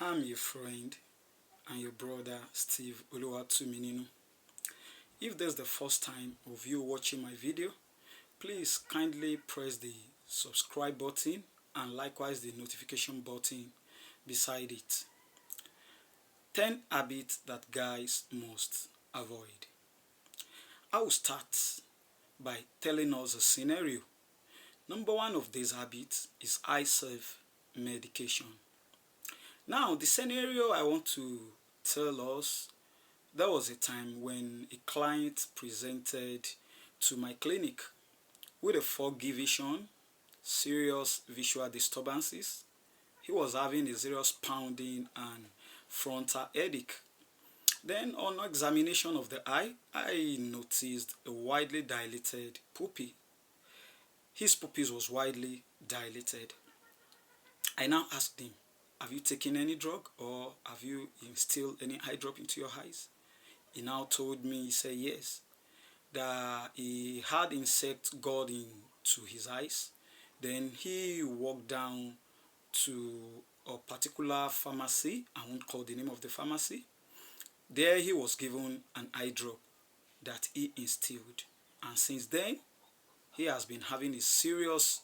I'm your friend and your brother Steve Oluwatumininu. If this is the first time of you watching my video, please kindly press the subscribe button and likewise the notification button beside it. 10 habits that guys must avoid. I will start by telling us a scenario. Number one of these habits is eye self-medication. Now, the scenario I want to tell us, there was a time when a client presented to my clinic with a fog vision, serious visual disturbances. He was having a serious pounding and frontal headache. Then on examination of the eye, I noticed a widely dilated pupil. His pupils was widely dilated. I now asked him, have you taken any drug or have you instilled any eye drop into your eyes? He now told me, he said yes, that he had insects got into his eyes. Then he walked down to a particular pharmacy. I won't call the name of the pharmacy. There he was given an eye drop that he instilled. And since then, he has been having a serious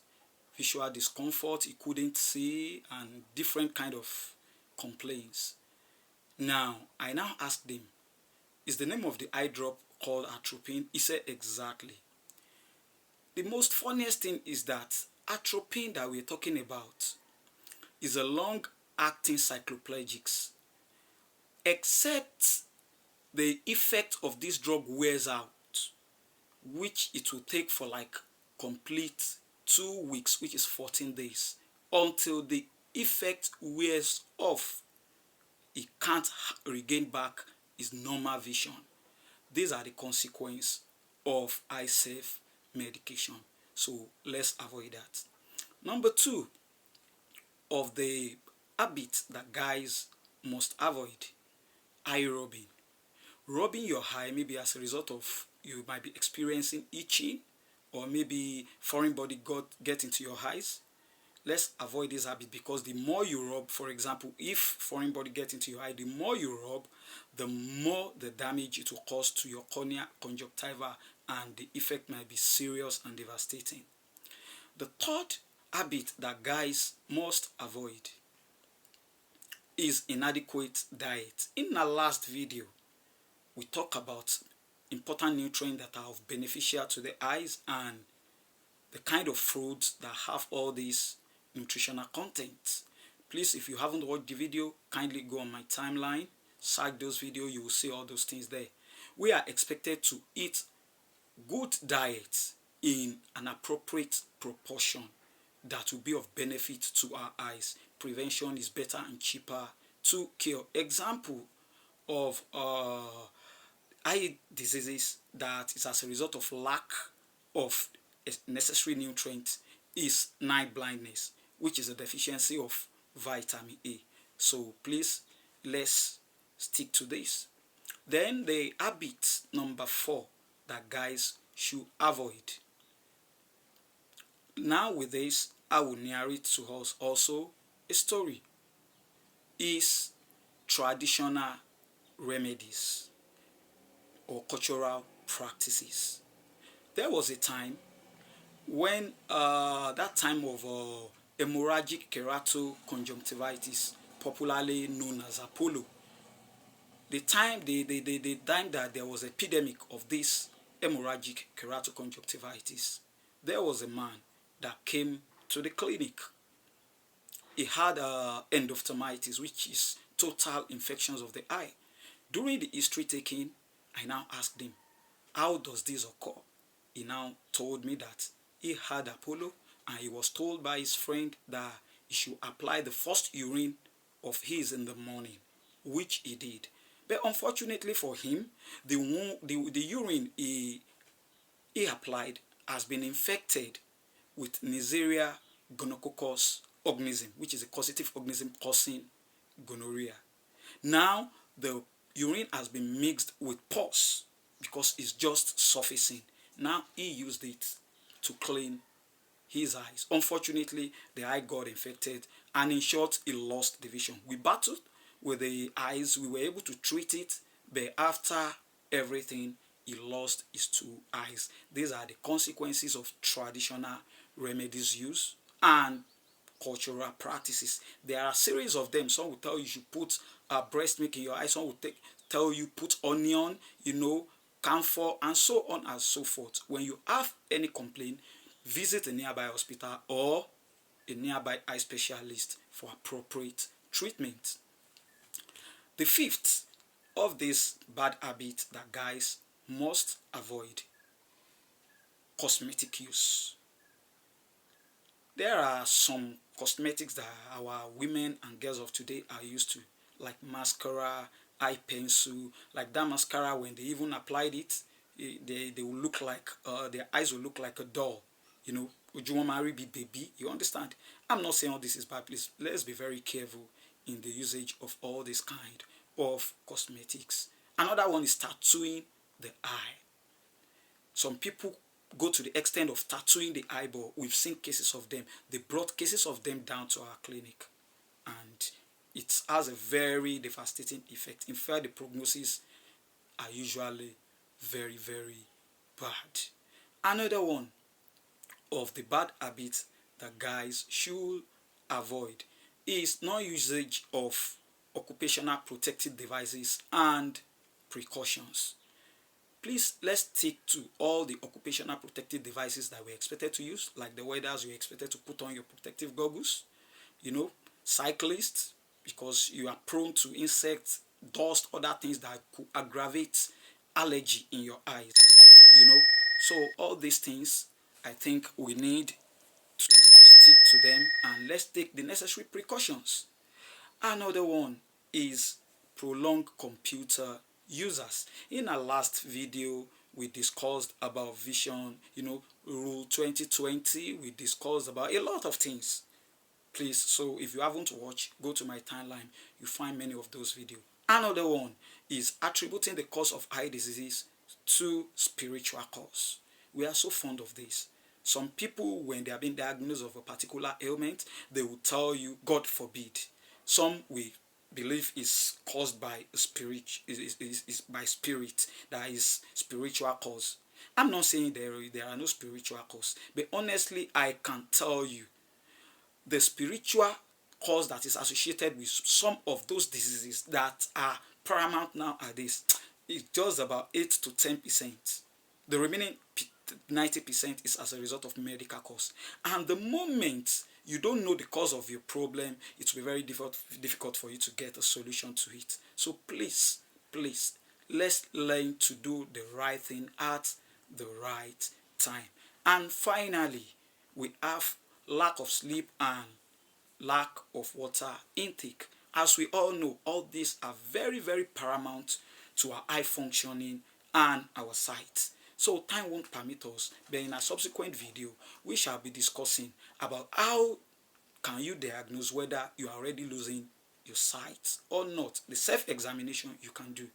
visual discomfort. He couldn't see and different kind of complaints. Now, I now asked him, is the name of the eye drop called atropine? He said exactly. The most funniest thing is that atropine that we're talking about is a long-acting cycloplegics. Except the effect of this drug wears out, which it will take for like complete 2 weeks, which is 14 days, until the effect wears off. He can't regain back his normal vision. These are the consequences of eye safe medication. So let's avoid that. Number 2 of the habits that guys must avoid: eye rubbing. Rubbing your eye, maybe as a result of you might be experiencing itching or maybe foreign body get into your eyes. Let's avoid this habit, because the more you rub, for example, if foreign body get into your eye, the more you rub, the more the damage it will cause to your cornea, conjunctiva, and the effect might be serious and devastating. The third habit that guys must avoid is inadequate diet. In our last video, we talk about important nutrients that are beneficial to the eyes and the kind of fruits that have all these nutritional content. Please, if you haven't watched the video, kindly go on my timeline, search those videos, you will see all those things there. We are expected to eat good diet in an appropriate proportion that will be of benefit to our eyes. Prevention is better and cheaper to cure. Example of eye diseases that is as a result of lack of necessary nutrients is night blindness, which is a deficiency of vitamin A. So please, let's stick to this. Then the habit number 4 that guys should avoid. Now with this, I will narrate to us also a story. Is traditional remedies or cultural practices. There was a time when that time of hemorrhagic keratoconjunctivitis, popularly known as Apollo, the time that there was an epidemic of this hemorrhagic keratoconjunctivitis, there was a man that came to the clinic. He had endophthalmitis, which is total infections of the eye. During the history taking, I now asked him, how does this occur? He now told me that he had Apollo and he was told by his friend that he should apply the first urine of his in the morning, which he did. But unfortunately for him, the urine he applied has been infected with Neisseria gonococcus organism, which is a causative organism causing gonorrhea. Now the urine has been mixed with pus because it's just surfacing. Now he used it to clean his eyes. Unfortunately, the eye got infected, and in short, he lost the vision. We battled with the eyes. We were able to treat it, but after everything, he lost his two eyes. These are the consequences of traditional remedies use and cultural practices. There are a series of them. Some will tell you should put breast milk in your eyes. Some will tell you put onion, camphor, and so on and so forth. When you have any complaint, visit a nearby hospital or a nearby eye specialist for appropriate treatment. The fifth of this bad habit that guys must avoid: cosmetic use. There are some cosmetics that our women and girls of today are used to, like mascara, eye pencil. Like that mascara, when they even applied it, they will look like, their eyes will look like a doll. Would you want to marry baby? You understand? I'm not saying all this is bad. Please, let's be very careful in the usage of all this kind of cosmetics. Another one is tattooing the eye. Some people go to the extent of tattooing the eyeball. We've seen cases of them. They brought cases of them down to our clinic, and it has a very devastating effect. In fact, the prognosis are usually very, very bad. Another one of the bad habits that guys should avoid is non-usage of occupational protective devices and precautions. Please, let's stick to all the occupational protective devices that we're expected to use, like the weathers, you're expected to put on your protective goggles, cyclists, because you are prone to insects, dust, other things that could aggravate allergy in your eyes, So all these things, I think we need to stick to them, and let's take the necessary precautions. Another one is prolonged computer users. In our last video, we discussed about vision, rule 2020. We discussed about a lot of things. Please, so if you haven't watched, go to my timeline. You find many of those videos. Another one is attributing the cause of eye diseases to spiritual cause. We are so fond of this. Some people, when they have been diagnosed of a particular ailment, they will tell you, God forbid. Some we believe is caused by spirit, is by spirit, that is spiritual cause. I'm not saying there are no spiritual cause, but honestly, I can tell you the spiritual cause that is associated with some of those diseases that are paramount nowadays is just about 8 to 10%. The remaining 90% is as a result of medical cause. And the moment you don't know the cause of your problem, it will be very difficult for you to get a solution to it. So please, let's learn to do the right thing at the right time. And finally, we have lack of sleep and lack of water intake. As we all know, all these are very, very paramount to our eye functioning and our sight. So time won't permit us, but in a subsequent video, we shall be discussing about how can you diagnose whether you are already losing your sight or not, the self-examination you can do.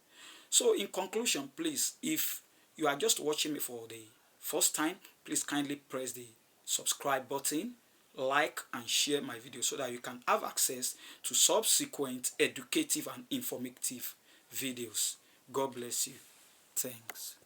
So in conclusion, please, if you are just watching me for the first time, please kindly press the subscribe button, like and share my video so that you can have access to subsequent educative and informative videos. God bless you. Thanks.